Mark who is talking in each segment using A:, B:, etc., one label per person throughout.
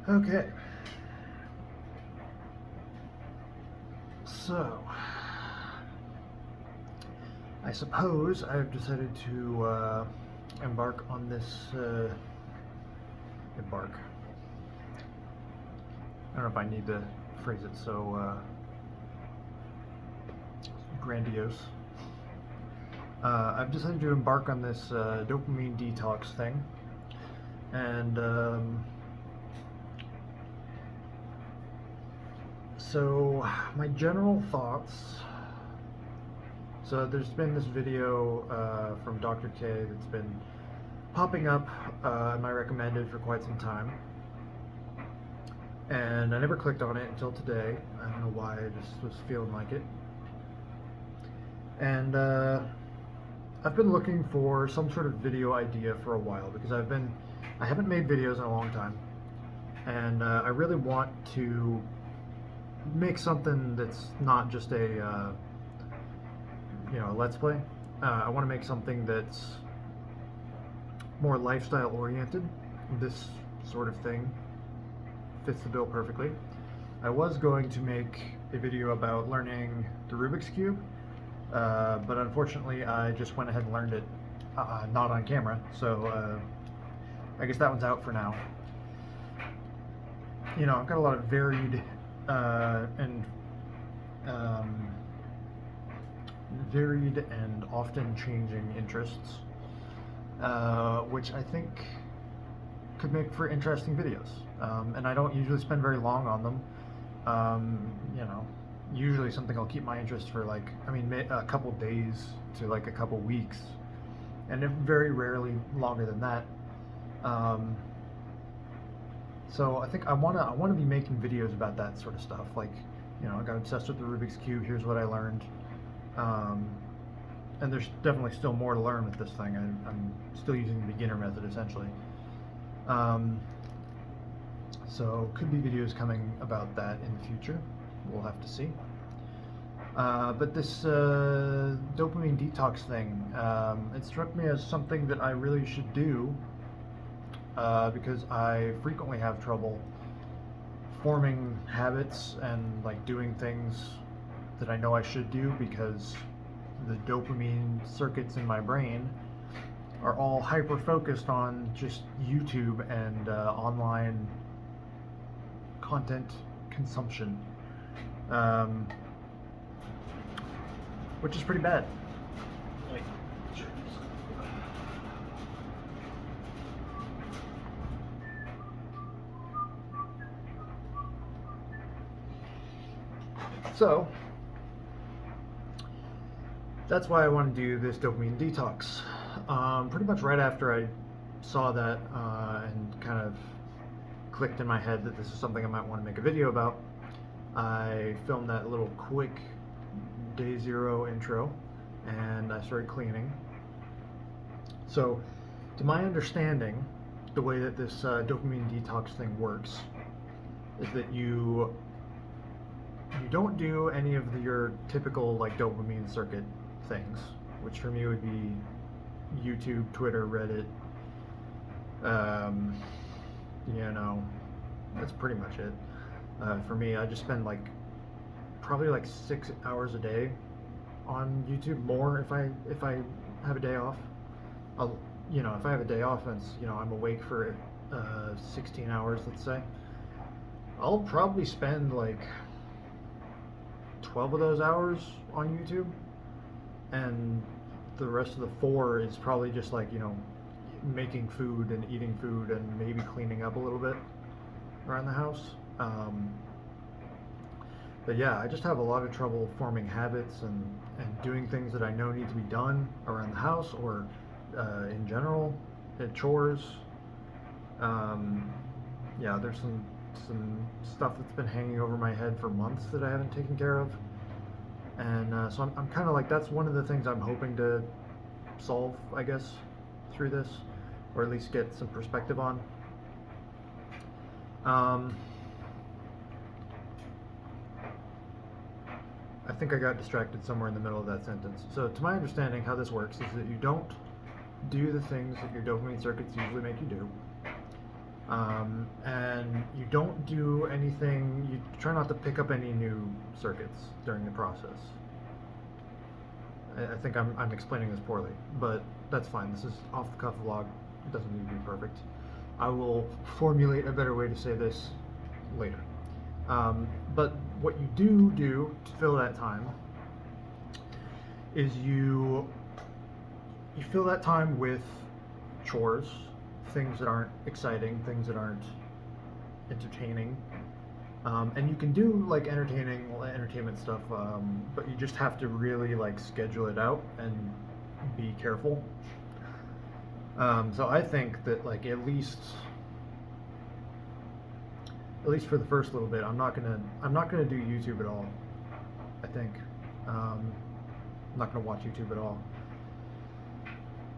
A: Okay, so I suppose I've decided to embark on this. Embark. I don't know if I need to phrase it so grandiose. I've decided to embark on this dopamine detox thing, and so my general thoughts. So there's been this video from Dr. K that's been popping up in my recommended for quite some time, and I never clicked on it until today. I don't know why, I just was feeling like it. And I've been looking for some sort of video idea for a while because I haven't made videos in a long time, and I really want to make something that's not just a let's play. I want to make something that's more lifestyle oriented. This sort of thing fits the bill perfectly. I was going to make a video about learning the Rubik's Cube, but unfortunately I just went ahead and learned it not on camera, so I guess that one's out for now. I've got a lot of varied and often changing interests, which I think could make for interesting videos. And I don't usually spend very long on them. Usually something will keep my interest for a couple days to like a couple weeks, and very rarely longer than that. So I think I wanna be making videos about that sort of stuff. I got obsessed with the Rubik's Cube. Here's what I learned. And there's definitely still more to learn with this thing. I'm still using the beginner method essentially. So could be videos coming about that in the future. We'll have to see. But this dopamine detox thing, it struck me as something that I really should do because I frequently have trouble forming habits and doing things that I know I should do because the dopamine circuits in my brain are all hyper focused on just YouTube and online content consumption, which is pretty bad. So that's why I want to do this dopamine detox. Pretty much right after I saw that and kind of clicked in my head that this is something I might want to make a video about, I filmed that little quick day zero intro and I started cleaning. So to my understanding, the way that this dopamine detox thing works is that you don't do any of your typical dopamine circuit things, which for me would be YouTube, Twitter, Reddit. That's pretty much it. For me, I just spend probably 6 hours a day on YouTube, more if I have a day off. If I have a day off and I'm awake for 16 hours, let's say, I'll probably spend 12 of those hours on YouTube, and the rest of the 4 is probably just making food and eating food and maybe cleaning up a little bit around the house. But yeah, I just have a lot of trouble forming habits and doing things that I know need to be done around the house or in general, chores. Yeah, there's some stuff that's been hanging over my head for months that I haven't taken care of. And so I'm kind of that's one of the things I'm hoping to solve, I guess, through this, or at least get some perspective on. I think I got distracted somewhere in the middle of that sentence. So to my understanding, how this works is that you don't do the things that your dopamine circuits usually make you do. And you don't do anything. You try not to pick up any new circuits during the process. I think I'm explaining this poorly, but that's fine. This is off the cuff vlog. It doesn't need to be perfect. I will formulate a better way to say this later. But what you do to fill that time is you fill that time with chores, things that aren't exciting, things that aren't entertaining. And you can do like entertainment stuff, but you just have to really like schedule it out and be careful. So I think that like at least for the first little bit, I'm not gonna do YouTube at all. I think I'm not gonna watch YouTube at all.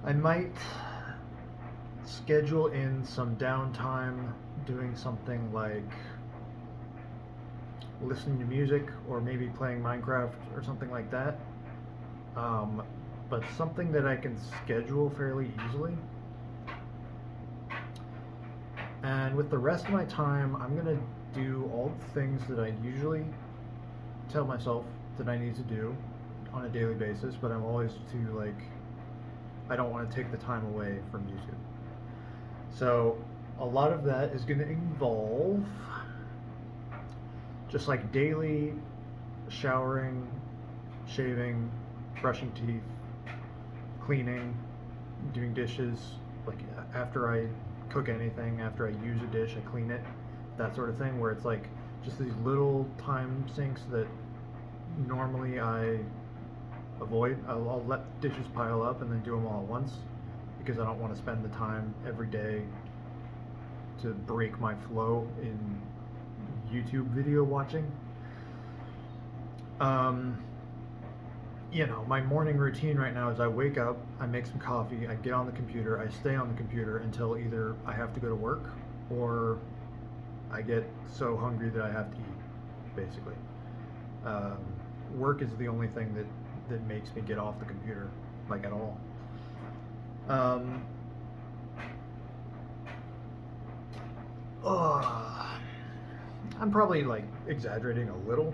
A: I might schedule in some downtime doing something like listening to music or maybe playing Minecraft or something like that. But something that I can schedule fairly easily. And with the rest of my time, I'm going to do all the things that I usually tell myself that I need to do on a daily basis, but I'm always too like, I don't want to take the time away from YouTube. So a lot of that is going to involve just like daily showering, shaving, brushing teeth, cleaning, doing dishes, like after I cook anything, after I use a dish, I clean it, that sort of thing, where it's like just these little time sinks that normally I avoid. I'll let dishes pile up and then do them all at once because I don't want to spend the time every day to break my flow in YouTube video watching. My morning routine right now is I wake up, I make some coffee, I get on the computer, I stay on the computer until either I have to go to work or I get so hungry that I have to eat, basically. Work is the only thing that makes me get off the computer, like at all. I'm probably like exaggerating a little,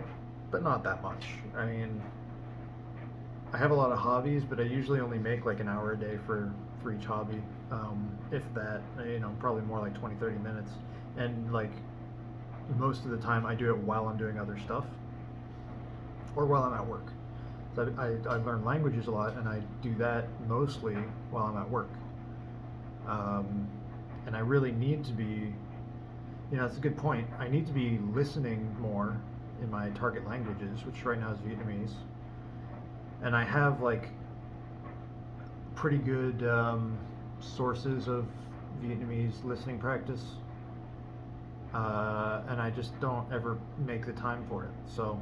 A: but not that much. I mean, I have a lot of hobbies, but I usually only make like an hour a day for each hobby. If that, probably more like 20, 30 minutes. And like most of the time I do it while I'm doing other stuff or while I'm at work. So I learn languages a lot and I do that mostly while I'm at work. And I really need to be, that's a good point. I need to be listening more in my target languages, which right now is Vietnamese. And I have like pretty good sources of Vietnamese listening practice, and I just don't ever make the time for it. So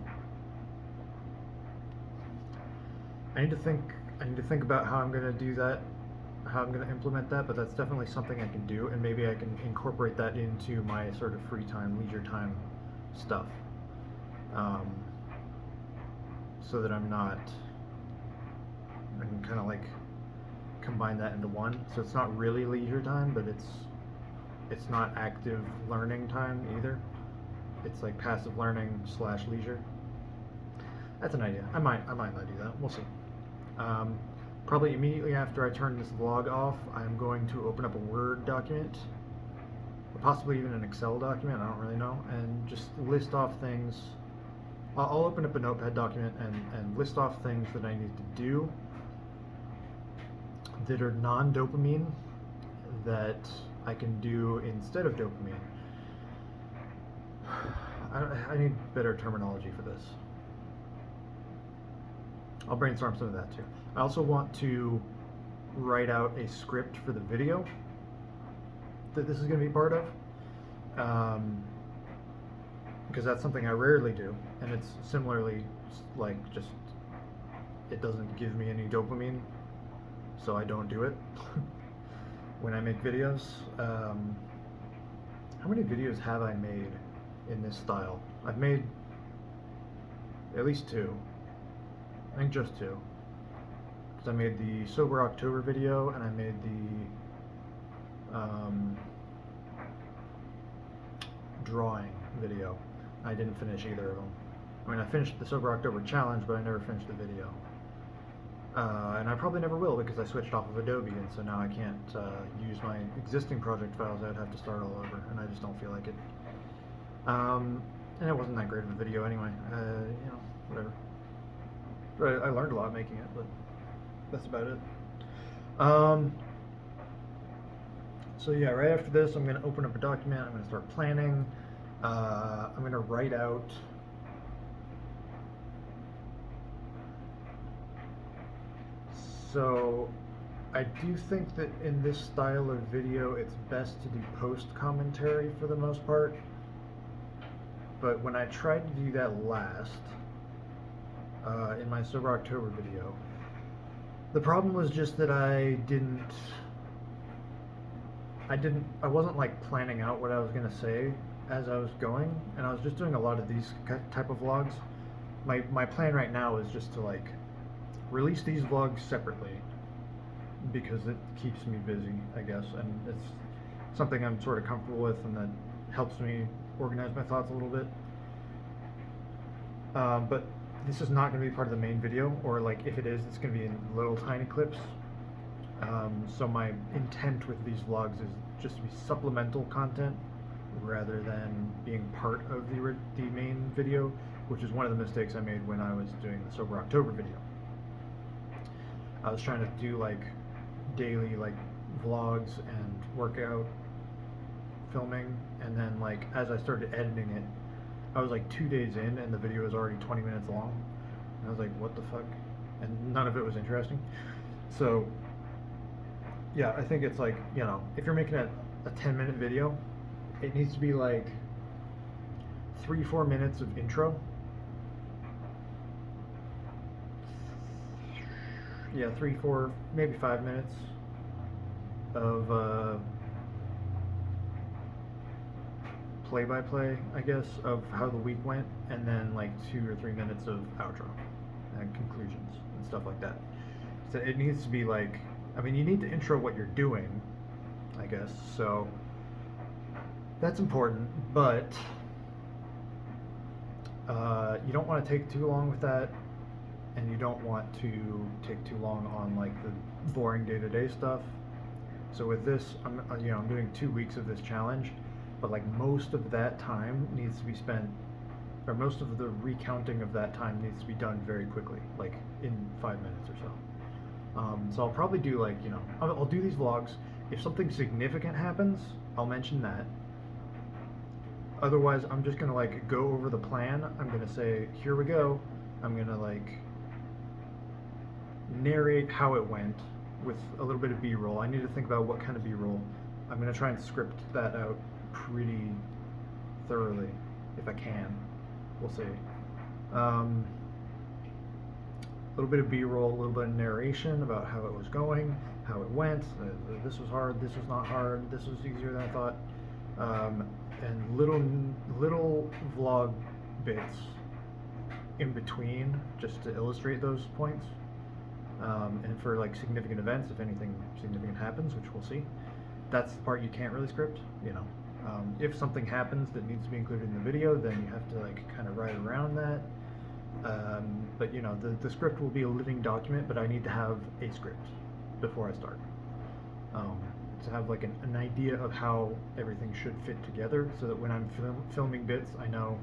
A: I need to think about how I'm going to do that, how I'm going to implement that. But that's definitely something I can do, and maybe I can incorporate that into my sort of free time, leisure time stuff, so that I can kind of like combine that into one. So it's not really leisure time, but it's not active learning time either. It's like passive learning / leisure. That's an idea. I might not do that. We'll see. Probably immediately after I turn this vlog off, I'm going to open up a Word document, or possibly even an Excel document. I don't really know, and just list off things. I'll open up a Notepad document and list off things that I need to do that are non-dopamine that I can do instead of dopamine. I need better terminology for this. I'll brainstorm some of that too. I also want to write out a script for the video that this is going to be part of, because that's something I rarely do, and it's similarly like just it doesn't give me any dopamine, so I don't do it when I make videos. How many videos have I made in this style? I've made at least 2. I think just 2. Because I made the Sober October video and I made drawing video. I didn't finish either of them. I mean, I finished the Sober October challenge, but I never finished the video. And I probably never will because I switched off of Adobe, and so now I can't use my existing project files. I'd have to start all over, and I just don't feel like it. And it wasn't that great of a video anyway. Whatever. But I learned a lot making it, but that's about it. So yeah, right after this, I'm going to open up a document. I'm going to start planning. I'm going to write out. So I do think that in this style of video, it's best to do post commentary for the most part. But when I tried to do that last, in my Sober October video, the problem was just that I wasn't like planning out what I was gonna say as I was going, and I was just doing a lot of these type of vlogs. My plan right now is just to like release these vlogs separately because it keeps me busy, I guess, and it's something I'm sort of comfortable with, and that helps me organize my thoughts a little bit. But this is not going to be part of the main video, or like if it is, it's going to be in little tiny clips. So my intent with these vlogs is just to be supplemental content rather than being part of the main video, which is one of the mistakes I made when I was doing the Sober October video. I was trying to do like daily like vlogs and workout filming, and then like as I started editing it, I was like 2 days in and the video was already 20 minutes long, and I was like, what the fuck? And none of it was interesting. So yeah, I think it's like, you know, if you're making a 10-minute video, it needs to be like 3-4 minutes of intro. Yeah, 3-4, maybe 5 minutes of play-by-play, I guess, of how the week went, and then like 2 or 3 minutes of outro and conclusions and stuff like that. So it needs to be like, I mean, you need to intro what you're doing, I guess, so that's important, but you don't want to take too long with that, and you don't want to take too long on like the boring day-to-day stuff. So with this, I'm doing 2 weeks of this challenge, but like most of that time needs to be spent, or most of the recounting of that time needs to be done very quickly, like in 5 minutes or so. So I'll probably do like, I'll do these vlogs. If something significant happens, I'll mention that. Otherwise, I'm just gonna like go over the plan. I'm gonna say, here we go. I'm gonna like narrate how it went with a little bit of B-roll. I need to think about what kind of B-roll. I'm gonna try and script that out pretty thoroughly if I can. We'll see. A little bit of B-roll, a little bit of narration about how it was going, how it went. This was hard, this was not hard, this was easier than I thought. And little vlog bits in between just to illustrate those points. And for like significant events, if anything significant happens, which we'll see, that's the part you can't really script, if something happens that needs to be included in the video, then you have to like kind of ride around that. But the script will be a living document, but I need to have a script before I start, to have like an idea of how everything should fit together, so that when I'm filming bits, I know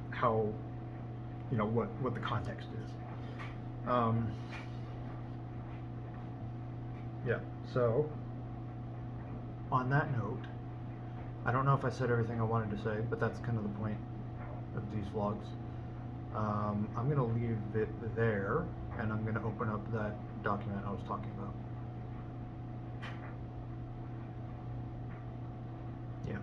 A: how, what the context is. Yeah, so on that note, I don't know if I said everything I wanted to say, but that's kind of the point of these vlogs. I'm going to leave it there, and I'm going to open up that document I was talking about. Yeah.